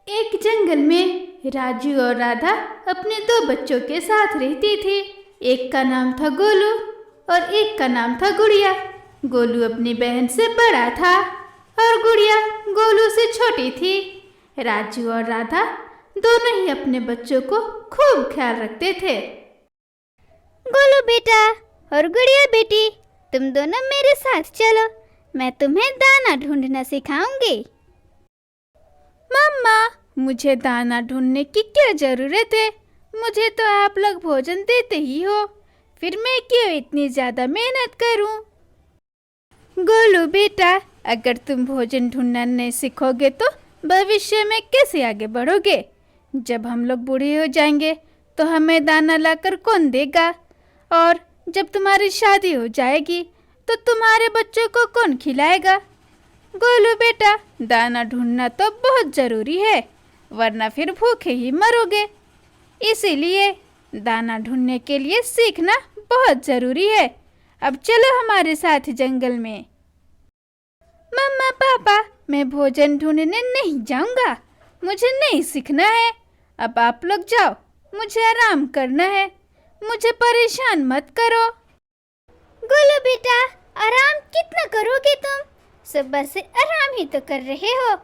एक जंगल में राजू और राधा अपने दो बच्चों के साथ रहती थी। एक का नाम था गोलू और एक का नाम था गुड़िया। गोलू अपनी बहन से बड़ा था और गुड़िया गोलू से छोटी थी। राजू और राधा दोनों ही अपने बच्चों को खूब ख्याल रखते थे। गोलू बेटा और गुड़िया बेटी, तुम दोनों मेरे साथ चलो, मैं तुम्हें दाना ढूंढना सिखाऊंगी। मम्मा, मुझे दाना ढूंढने की क्या जरूरत है? मुझे तो आप लोग भोजन देते ही हो, फिर मैं क्यों इतनी ज्यादा मेहनत करूं? गोलू बेटा, अगर तुम भोजन ढूंढना नहीं सीखोगे तो भविष्य में कैसे आगे बढ़ोगे? जब हम लोग बूढ़े हो जाएंगे तो हमें दाना लाकर कौन देगा? और जब तुम्हारी शादी हो जाएगी तो तुम्हारे बच्चों को कौन खिलाएगा? गोलू बेटा, दाना ढूंढना तो बहुत जरूरी है, वरना फिर भूखे ही मरोगे। इसीलिए दाना ढूंढने के लिए सीखना बहुत जरूरी है। अब चलो हमारे साथ जंगल में। मम्मा पापा, मैं भोजन ढूंढने नहीं जाऊंगा, मुझे नहीं सीखना है। अब आप लोग जाओ, मुझे आराम करना है, मुझे परेशान मत करो। गोलू बेटा, आराम कितना करोगे तुम? सुबह से आराम ही तो कर रहे हो।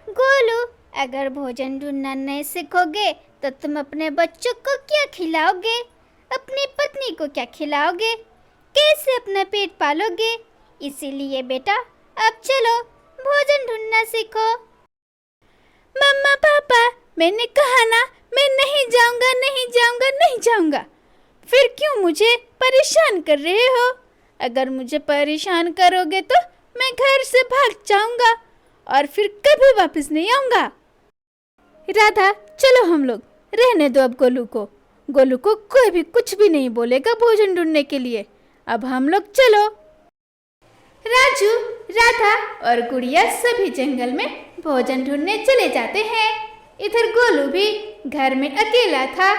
गोलू, अगर भोजन ढूंढना नहीं सीखोगे तो तुम अपने बच्चों को क्या खिलाओगे? अपनी पत्नी को क्या खिलाओगे? कैसे अपना पेट पालोगे? इसीलिए बेटा, अब चलो भोजन ढूंढना सीखो। मम्मा पापा, मैंने कहा ना, मैं नहीं जाऊंगा, नहीं जाऊंगा, नहीं जाऊंगा। फिर क्यों मुझे परेशान कर रहे हो? अगर मुझे परेशान करोगे तो मैं घर से भाग जाऊंगा और फिर कभी वापस नहीं आऊंगा। राधा, चलो हम लोग, रहने दो अब गोलू को। गोलू को कोई भी कुछ भी नहीं बोलेगा भोजन ढूंढने के लिए। अब हम लोग चलो। राजू, राधा और गुड़िया सभी जंगल में भोजन ढूंढने चले जाते हैं। इधर गोलू भी घर में अकेला था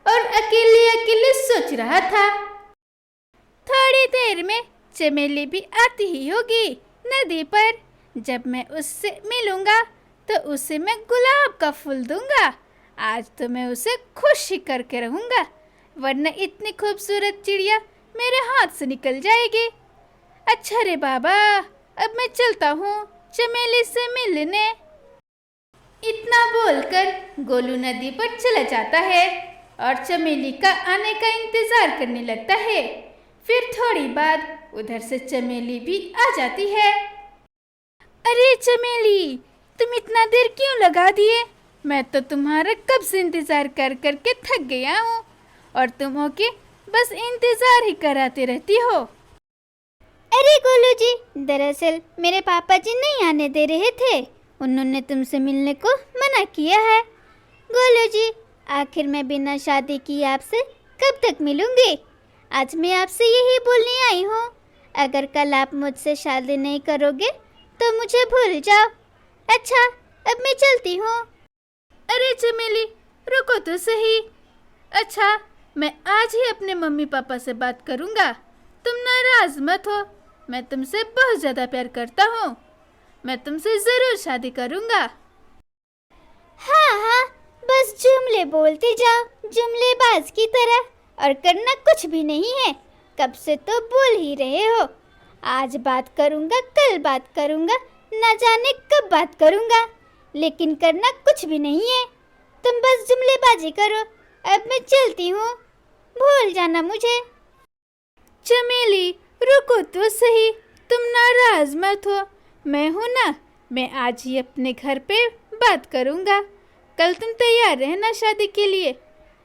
और अकेले अकेले सोच रहा था। थोड़ी देर में चमेली भी आती ही होगी नदी पर। जब मैं उससे मिलूंगा तो उसे मैं गुलाब का फूल दूंगा। आज तो मैं उसे खुश ही करके रहूंगा, वरना इतनी खूबसूरत चिड़िया मेरे हाथ से निकल जाएगी। अच्छा रे बाबा, अब मैं चलता हूँ चमेली से मिलने। इतना बोलकर गोलू नदी पर चला जाता है और चमेली का आने का इंतजार करने लगता है। फिर थोड़ी बाद उधर से चमेली भी आ जाती है। अरे चमेली, तुम इतना देर क्यों लगा दिए? मैं तो तुम्हारा कब से इंतजार कर करके थक गया हूँ और तुम हो के बस इंतजार ही कराते रहती हो। अरे गोलू जी, दरअसल मेरे पापा जी नहीं आने दे रहे थे, उन्होंने तुमसे मिलने को मना किया है। गोलू जी, आखिर मैं बिना शादी किए आपसे कब तक मिलूंगी? आज मैं आपसे यही बोलने आई हूँ, अगर कल आप मुझसे शादी नहीं करोगे तो मुझे भूल जाओ। अच्छा, अब मैं चलती हूँ। अरे चमेली, रुको तो सही। अच्छा, मैं आज ही अपने मम्मी पापा से बात करूँगा, तुम नाराज मत हो। मैं तुमसे बहुत ज़्यादा प्यार करता हूँ, मैं तुमसे ज़रूर शादी करूँगा। हाँ हाँ, बस जुमले बोलते जाओ, जुमलेबाज की तरह, और करना कुछ भी नहीं है। कब से तो बोल ही रहे हो, आज बात करूँगा, कल बात करूँगा, न जाने कब बात करूँगा, लेकिन करना कुछ भी नहीं है। तुम बस जुमलेबाजी करो। अब मैं चलती हूँ, भूल जाना मुझे। चमेली, रुको तो सही, तुम नाराज मत हो। मैं हूँ ना, मैं आज ही अपने घर पे बात करूँगा, कल तुम तैयार रहना शादी के लिए।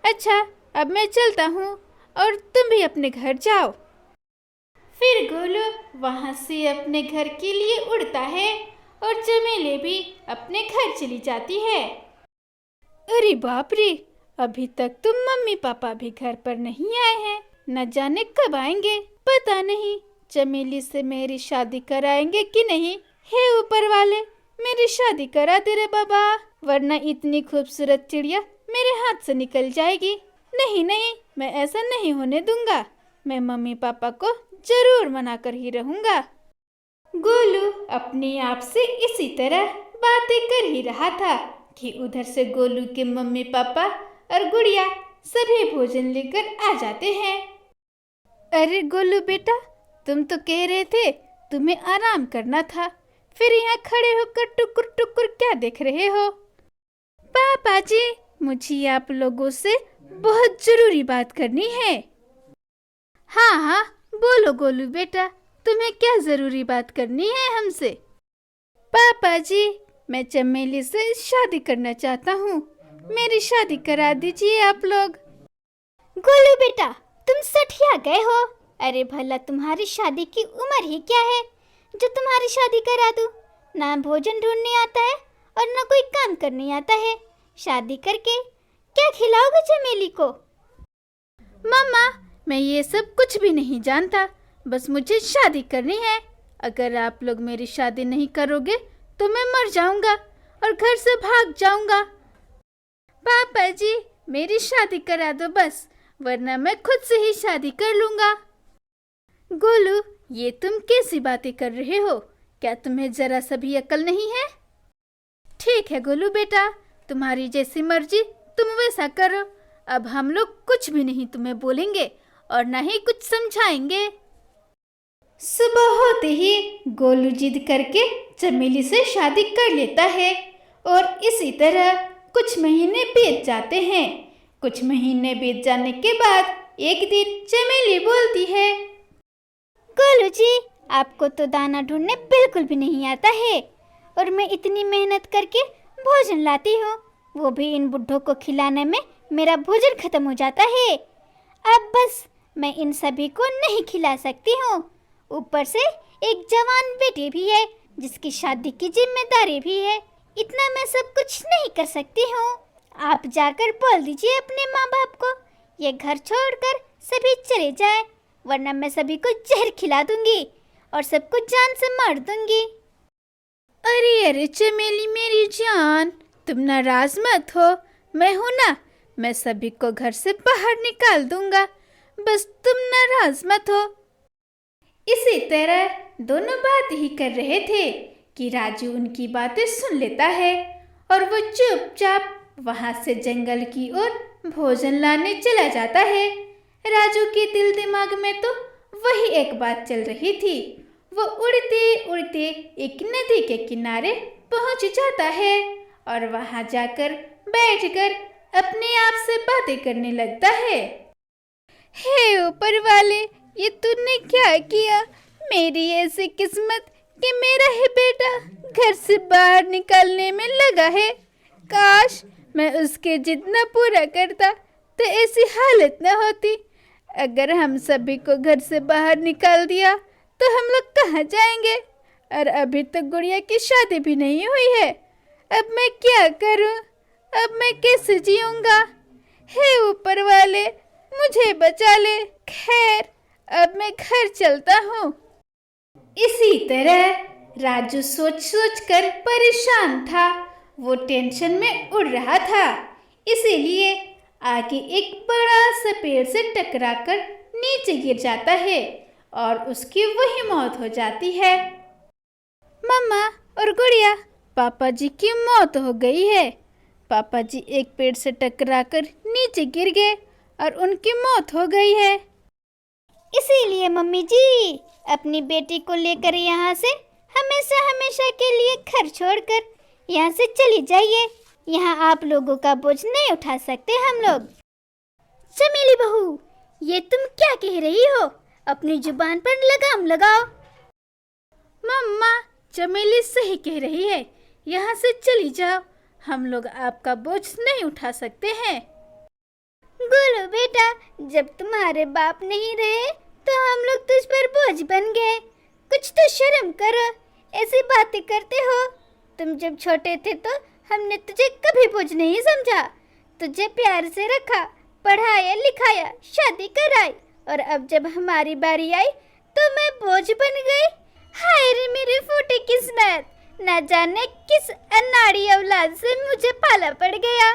अच्छा, अब मैं चलता हूँ और तुम भी अपने घर जाओ। फिर गोलू वहाँ से अपने घर के लिए उड़ता है और चमेली भी अपने घर चली जाती है। अरे बाप रे, अभी तक तुम मम्मी पापा भी घर पर नहीं आए हैं, न जाने कब आएंगे। पता नहीं चमेली से मेरी शादी कराएंगे कि नहीं। हे ऊपर वाले, मेरी शादी करा दे रे बाबा, वरना इतनी खूबसूरत चिड़िया मेरे हाथ से निकल जाएगी। नहीं नहीं, मैं ऐसा नहीं होने दूंगा, मैं मम्मी पापा को जरूर मना कर ही रहूंगा। गोलू अपने आप से इसी तरह बातें कर ही रहा था कि उधर से गोलू के मम्मी पापा और गुड़िया सभी भोजन लेकर आ जाते हैं। अरे गोलू बेटा, तुम तो कह रहे थे तुम्हें आराम करना था, फिर यहाँ खड़े होकर टुकुर टुकुर क्या देख रहे हो? पापा जी, मुझे आप लोगों से बहुत जरूरी बात करनी है। हाँ हाँ बोलो गोलू बेटा, तुम्हें क्या जरूरी बात करनी है हमसे? पापा जी, मैं चमेली से शादी करना चाहता हूँ, मेरी शादी करा दीजिए आप लोग। गोलू बेटा, तुम सठिया गए हो। अरे भला तुम्हारी शादी की उम्र ही क्या है जो तुम्हारी शादी करा दूं? ना भोजन ढूंढने आता है और ना कोई काम करने आता है। शादी करके क्या खिलाओगे चमेली को? मम्मा, मैं ये सब कुछ भी नहीं जानता, बस मुझे शादी करनी है। अगर आप लोग मेरी शादी नहीं करोगे तो मैं मर जाऊंगा और घर से भाग जाऊंगा। पापा जी, मेरी शादी करा दो बस, वरना मैं खुद से ही शादी कर लूंगा। गोलू, ये तुम कैसी बातें कर रहे हो? क्या तुम्हें जरा सा भी अकल नहीं है? ठीक है गोलू बेटा, तुम्हारी जैसी मर्जी, तुम वैसा करो। अब हम लोग कुछ भी नहीं तुम्हें बोलेंगे और ना ही कुछ समझाएंगे। सुबह होते ही गोलू जिद करके चमेली से शादी कर लेता है और इसी तरह कुछ महीने बीत जाते हैं। कुछ महीने बीत जाने के बाद एक दिन चमेली बोलती है, गोलू जी, आपको तो दाना ढूंढने बिल्कुल भी नहीं आता है और मैं इतनी मेहनत करके भोजन लाती हूँ, वो भी इन बुड्ढों को खिलाने में मेरा भोजन खत्म हो जाता है। अब बस मैं इन सभी को नहीं खिला सकती हूँ। ऊपर से एक जवान बेटी भी है जिसकी शादी की जिम्मेदारी भी है। इतना मैं सब कुछ नहीं कर सकती हूँ। आप जाकर बोल दीजिए अपने माँ बाप को ये घर छोड़कर सभी चले जाएं, वरना मैं सभी को जहर खिला दूंगी और सबको जान से मार दूंगी। अरे अरे चमेली मेरी जान, तुम नाराज मत हो, मैं हूं ना, मैं सभी को घर से बाहर निकाल दूंगा, बस तुम नाराज मत हो। इसी तरह दोनों बात ही कर रहे थे कि राजू उनकी बातें सुन लेता है और वो चुपचाप वहां से जंगल की ओर भोजन लाने चला जाता है। राजू के दिल दिमाग में तो वही एक बात चल रही थी। वो उड़ते उड़ते एक नदी के किनारे पहुंच जाता है और वहां जाकर बैठकर अपने आप से बातें करने लगता है। हे ऊपर वाले, ये तूने क्या किया? मेरी ऐसी किस्मत कि मेरा ही बेटा घर से बाहर निकालने में लगा है। काश मैं उसके जितना पूरा करता तो ऐसी हालत न होती। अगर हम सभी को घर से बाहर निकाल दिया तो हम लोग कहाँ जाएंगे? और अभी तक गुड़िया की शादी भी नहीं हुई है। अब मैं क्या करूं? अब मैं कैसे जीऊंगा? हे ऊपर वाले, मुझे बचा ले। खैर, अब मैं घर चलता हूँ। इसी तरह राजू सोच सोच कर परेशान था। वो टेंशन में उड़ रहा था, इसीलिए आगे एक बड़ा सा पेड़ से टकराकर नीचे गिर जाता है और उसकी वही मौत हो जाती है। मम्मा और गुड़िया, पापा जी की मौत हो गई है। पापा जी एक पेड़ से टकराकर नीचे गिर गए और उनकी मौत हो गई है। इसीलिए मम्मी जी अपनी बेटी को लेकर यहाँ से हमेशा हमेशा के लिए घर छोड़कर यहाँ से चली जाइए। यहाँ आप लोगों का बोझ नहीं उठा सकते हम लोग। चमेली बहू, ये तुम क्या कह रही हो? अपनी जुबान पर लगाम लगाओ। मम्मा, चमेली सही कह रही है, यहाँ से चली जाओ, हम लोग आपका बोझ नहीं उठा सकते हैं। गोलू बेटा, जब तुम्हारे बाप नहीं रहे तो हम लोग तुझ पर बोझ बन गए। कुछ तो शर्म करो, ऐसी बातें करते हो। तुम जब छोटे थे तो हमने तुझे कभी बोझ नहीं समझा, तुझे प्यार से रखा, पढ़ाया लिखाया, शादी कराई, और अब जब हमारी बारी आई तो मैं बोझ बन गई। हाय रे मेरी फूटी किस्मत, न जाने किस अनाड़ी औलाद से मुझे पाला पड़ गया।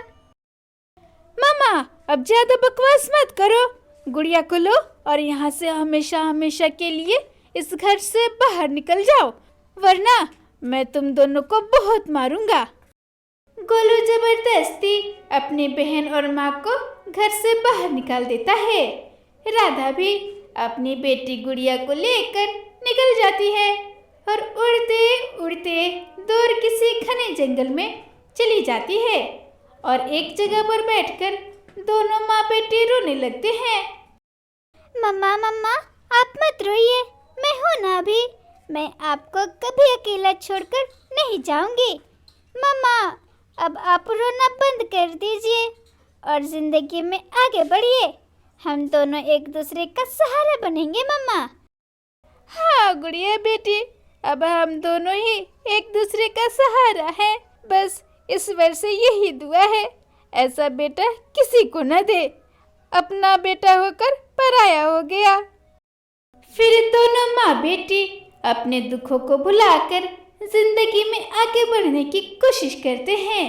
मामा, अब ज्यादा बकवास मत करो। गुड़िया को लो और यहाँ से हमेशा हमेशा के लिए इस घर से बाहर निकल जाओ, वरना मैं तुम दोनों को बहुत मारूंगा। गोलू जबरदस्ती अपनी बहन और माँ को घर से बाहर निकाल देता है। राधा भी अपनी बेटी गुड़िया को लेकर निकल जाती है और उड़ते उड़ते दूर किसी घने जंगल में चली जाती है और एक जगह पर बैठकर दोनों माँ बेटी रोने लगते हैं। मम्मा मम्मा, आप मत रोइए, मैं हूँ ना अभी। मैं आपको कभी अकेला छोड़कर नहीं जाऊंगी। मम्मा, अब आप रोना बंद कर दीजिए और जिंदगी में आगे बढ़िए। हम दोनों एक दूसरे का सहारा बनेंगे मम्मा। हाँ गुड़िया बेटी, अब हम दोनों ही एक दूसरे का सहारा हैं। बस ईश्वर से यही दुआ है, ऐसा बेटा किसी को न दे। अपना बेटा होकर पराया हो गया। फिर दोनों माँ बेटी अपने दुखों को भुलाकर जिंदगी में आगे बढ़ने की कोशिश करते हैं।